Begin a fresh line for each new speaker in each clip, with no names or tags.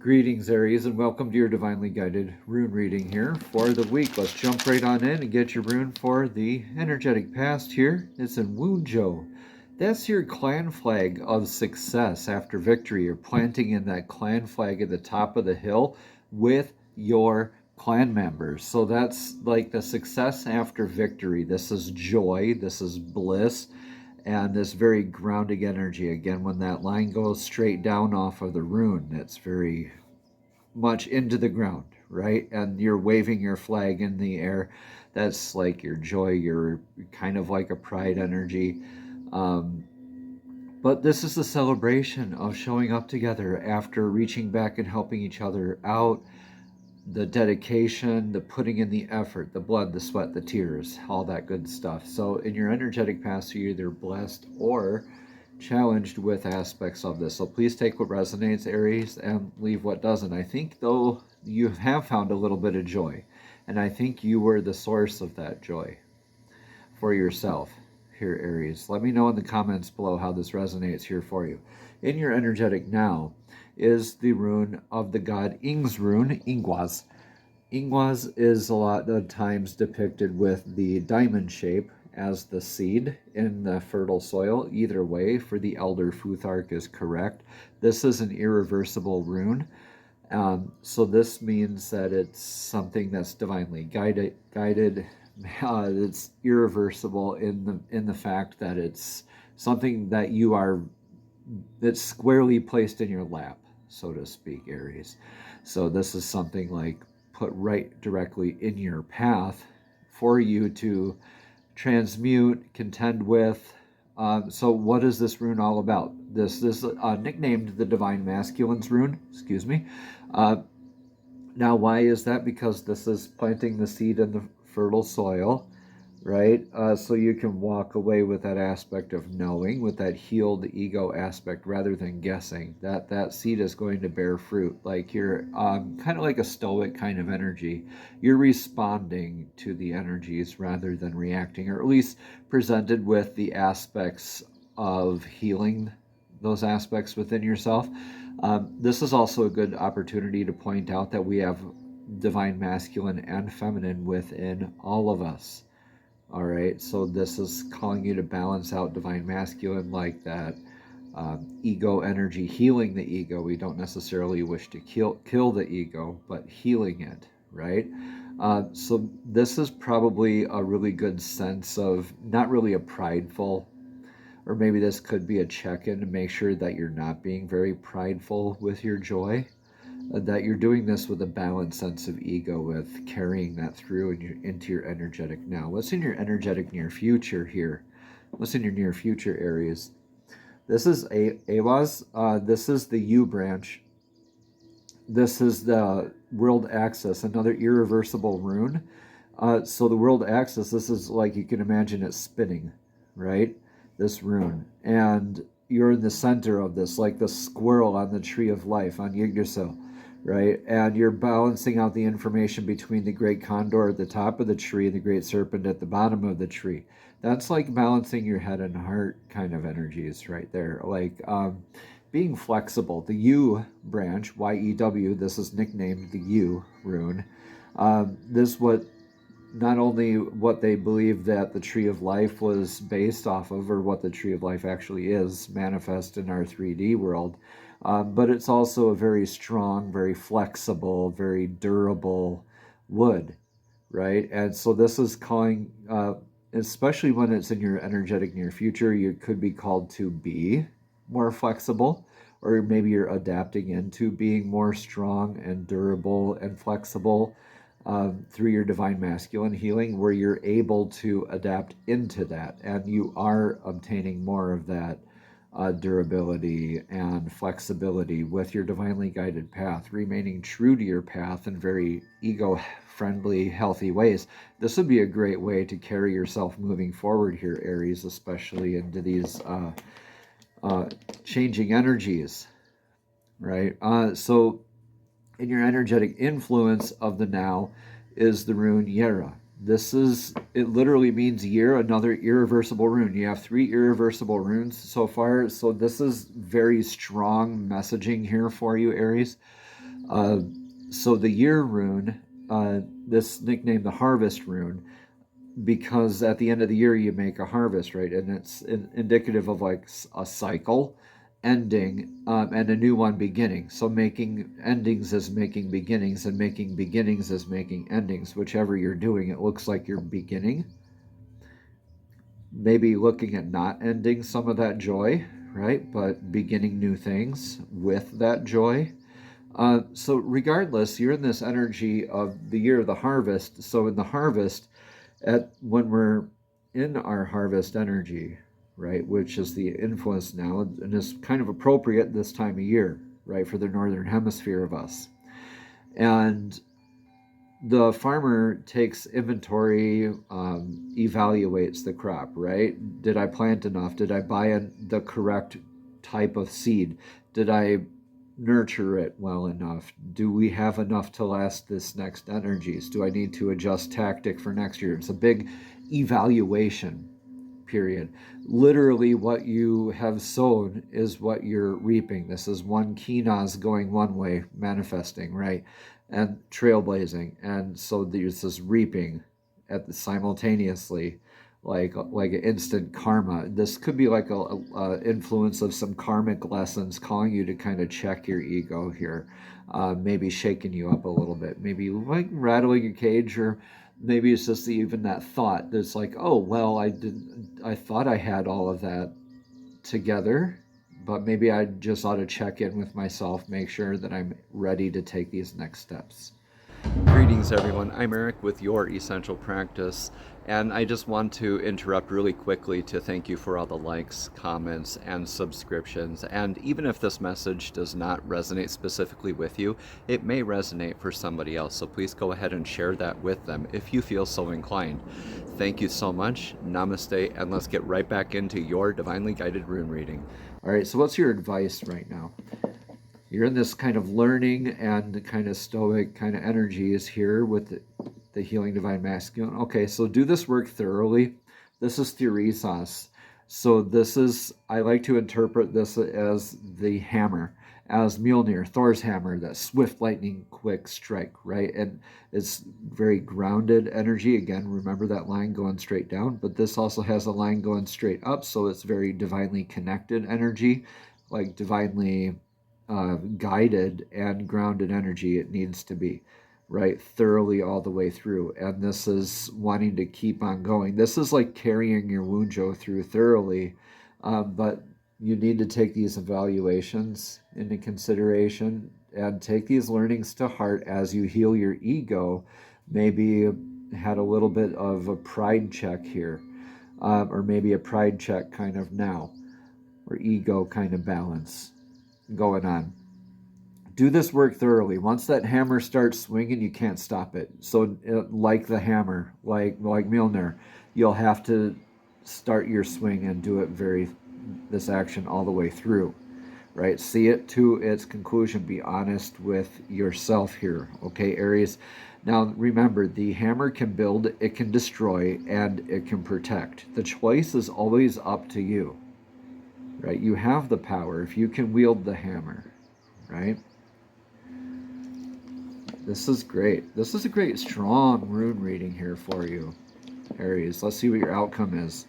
Greetings, Aries, and welcome to your divinely guided rune reading here for the week. Let's jump right on in and get your rune for the energetic past here. It's in Wunjo. That's your clan flag of success after victory. You're planting in that clan flag at the top of the hill with your clan members. So that's like the success after victory. This is joy, this is bliss, and this very grounding energy. Again, when that line goes straight down off of the rune, it's very much into the ground, right? And you're waving your flag in the air. That's like your joy, your kind of like a pride energy. But this is the celebration of showing up together after reaching back and helping each other out. The dedication, the putting in the effort, the blood, the sweat, the tears, all that good stuff. So in your energetic past, you're either blessed or challenged with aspects of this. So please take what resonates, Aries, and leave what doesn't. I think, though, you have found a little bit of joy, and I think you were the source of that joy for yourself here, Aries. Let me know in the comments below how this resonates here for you. In your energetic now is the rune of the god Ing's rune, Ingwaz. Ingwaz is a lot of times depicted with the diamond shape as the seed in the fertile soil. Either way, for the elder Futhark is correct. This is an irreversible rune. So this means that it's something that's divinely guided. It's irreversible in the fact that it's something that that's squarely placed in your lap, so to speak, Aries. So this is something like put right directly in your path for you to transmute, contend with. So what is this rune all about? This is nicknamed the Divine Masculine's rune, excuse me. Now, why is that? Because this is planting the seed in the fertile soil, right? So you can walk away with that aspect of knowing, with that healed ego aspect, rather than guessing. That seed is going to bear fruit. Like you're kind of like a stoic kind of energy. You're responding to the energies rather than reacting, or at least presented with the aspects of healing those aspects within yourself. This is also a good opportunity to point out that we have divine masculine and feminine within all of us. All right, so this is calling you to balance out divine masculine, like that ego energy, healing the ego. We don't necessarily wish to kill the ego, but healing it, right? So this is probably a really good sense of not really a prideful, or maybe this could be a check-in to make sure that you're not being very prideful with your joy, that you're doing this with a balanced sense of ego, with carrying that through into your energetic now. What's in your energetic near future here? What's in your near future, Aries? This is Awaz. This is the U branch. This is the world axis, another irreversible rune. So the world axis, this is like, you can imagine it spinning, right? This rune. And you're in the center of this, like the squirrel on the tree of life on Yggdrasil, right? And you're balancing out the information between the great condor at the top of the tree and the great serpent at the bottom of the tree. That's like balancing your head and heart kind of energies right there. Like being flexible. The U branch, Y-E-W, this is nicknamed the U rune. This what not only what they believe that the tree of life was based off of, or what the tree of life actually is, manifest in our 3D world, but it's also a very strong, very flexible, very durable wood, right? And so this is calling, especially when it's in your energetic near future, you could be called to be more flexible, or maybe you're adapting into being more strong and durable and flexible through your divine masculine healing, where you're able to adapt into that, and you are obtaining more of that durability and flexibility with your divinely guided path, remaining true to your path in very ego-friendly, healthy ways. This would be a great way to carry yourself moving forward here, Aries, especially into these changing energies, right? So in your energetic influence of the now is the rune Yera. It literally means year, another irreversible rune. You have 3 irreversible runes so far, so this is very strong messaging here for you, Aries. So the year rune, this nickname the harvest rune, because at the end of the year you make a harvest, right? And it's indicative of like a cycle ending, and a new one beginning. So making endings is making beginnings, and making beginnings is making endings. Whichever you're doing, it looks like you're beginning. Maybe looking at not ending some of that joy, right? But beginning new things with that joy. So regardless, you're in this energy of the year of the harvest. So in the harvest, when we're in our harvest energy, right, which is the influence now, and is kind of appropriate this time of year, right, for the northern hemisphere of us. And the farmer takes inventory, evaluates the crop, right? Did I plant enough? Did I buy the correct type of seed? Did I nurture it well enough? Do we have enough to last this next energies? Do I need to adjust tactic for next year? It's a big evaluation period. Literally, what you have sown is what you're reaping. This is one Kinaz going one way, manifesting, right? And trailblazing. And so there's this reaping simultaneously, like an instant karma. This could be like a influence of some karmic lessons calling you to kind of check your ego here, maybe shaking you up a little bit, maybe like rattling a cage, or maybe it's just even that thought that's like, oh well, I thought I had all of that together, but maybe I just ought to check in with myself, make sure that I'm ready to take these next steps. Greetings, everyone. I'm Eric with Your Essential Practice, and I just want to interrupt really quickly to thank you for all the likes, comments, and subscriptions. And even if this message does not resonate specifically with you, it may resonate for somebody else. So please go ahead and share that with them if you feel so inclined. Thank you so much. Namaste, and let's get right back into your divinely guided rune reading. All right, so what's your advice right now? You're in this kind of learning and kind of stoic kind of energies here with the healing divine masculine. Okay, so do this work thoroughly. This is theorisas. So this is, I like to interpret this as the hammer, as Mjolnir, Thor's hammer, that swift lightning quick strike, right? And it's very grounded energy. Again, remember that line going straight down, but this also has a line going straight up, so it's very divinely connected energy, like divinely guided and grounded energy it needs to be, right? Thoroughly all the way through. And this is wanting to keep on going. This is like carrying your wunjo through thoroughly, but you need to take these evaluations into consideration and take these learnings to heart as you heal your ego. Maybe had a little bit of a pride check here, or maybe a pride check kind of now, or ego kind of balance going on. Do this work thoroughly. Once that hammer starts swinging, you can't stop it. So like the hammer, like Mjolnir, you'll have to start your swing and do it this action all the way through, right? See it to its conclusion. Be honest with yourself here, okay, Aries? Now remember, the hammer can build, it can destroy, and it can protect. The choice is always up to you, right? You have the power if you can wield the hammer, right? This is great. This is a great, strong rune reading here for you, Aries. Let's see what your outcome is.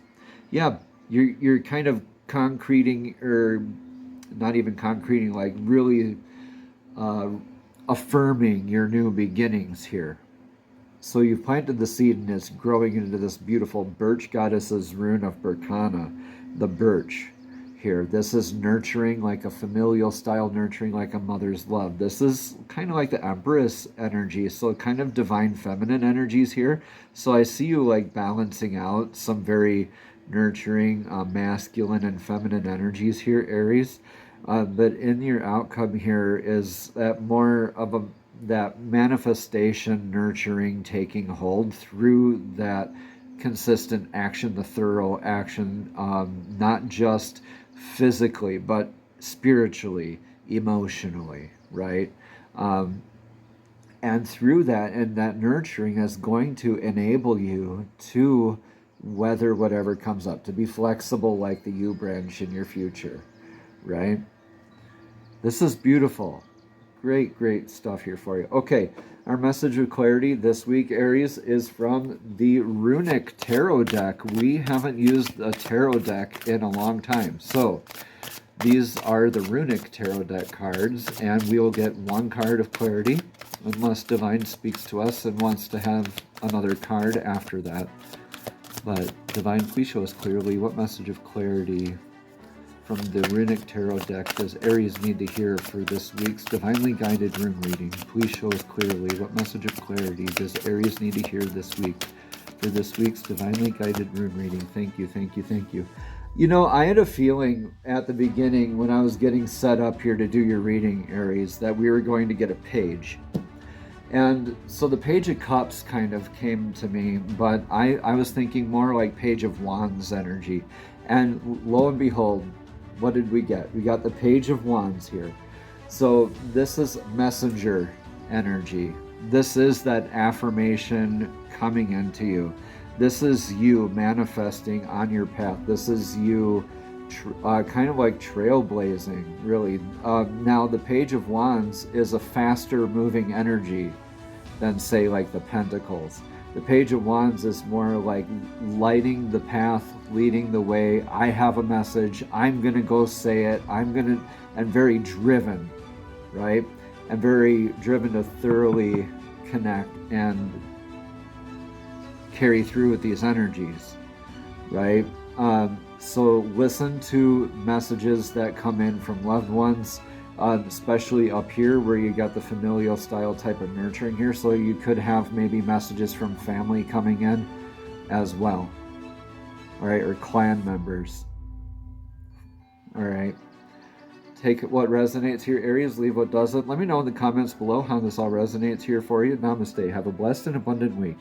Yeah, you're kind of concreting, or not even concreting, like really affirming your new beginnings here. So you've planted the seed and it's growing into this beautiful birch goddess's rune of Berkana, the birch here. This is nurturing, like a familial style nurturing, like a mother's love. This is kind of like the Empress energy, so kind of divine feminine energies here. So I see you like balancing out some very nurturing masculine and feminine energies here, Aries. But in your outcome here is that more of that manifestation, nurturing, taking hold through that consistent action, the thorough action, not just physically, but spiritually, emotionally, right? And through that, and that nurturing is going to enable you to weather whatever comes up, to be flexible like the U branch in your future, right? This is beautiful. great stuff here for you. Okay, our message of clarity this week, Aries, is from the Runic Tarot deck. We haven't used a tarot deck in a long time. So these are the Runic Tarot deck cards, and we will get one card of clarity, unless Divine speaks to us and wants to have another card after that. But Divine, please show us clearly what message of clarity from the Runic Tarot deck does Aries need to hear for this week's Divinely Guided Rune reading. Please show us clearly what message of clarity does Aries need to hear this week for this week's Divinely Guided Rune reading. Thank you, thank you, thank you. You know, I had a feeling at the beginning when I was getting set up here to do your reading, Aries, that we were going to get a page. And so the Page of Cups kind of came to me, but I was thinking more like Page of Wands energy. And lo and behold, what did we get? We got the Page of Wands here. So this is messenger energy. This is that affirmation coming into you. This is you manifesting on your path. This is you kind of like trailblazing, really. Now, the Page of Wands is a faster moving energy than, say, like the Pentacles. The Page of Wands is more like lighting the path, leading the way. I have a message. I'm going to go say it. And very driven, right? And very driven to thoroughly connect and carry through with these energies, right? So listen to messages that come in from loved ones, especially up here where you got the familial style type of nurturing here. So you could have maybe messages from family coming in as well, all right, or clan members. All right, take what resonates here, Aries, leave what doesn't. Let me know in the comments below how this all resonates here for you. Namaste. Have a blessed and abundant week.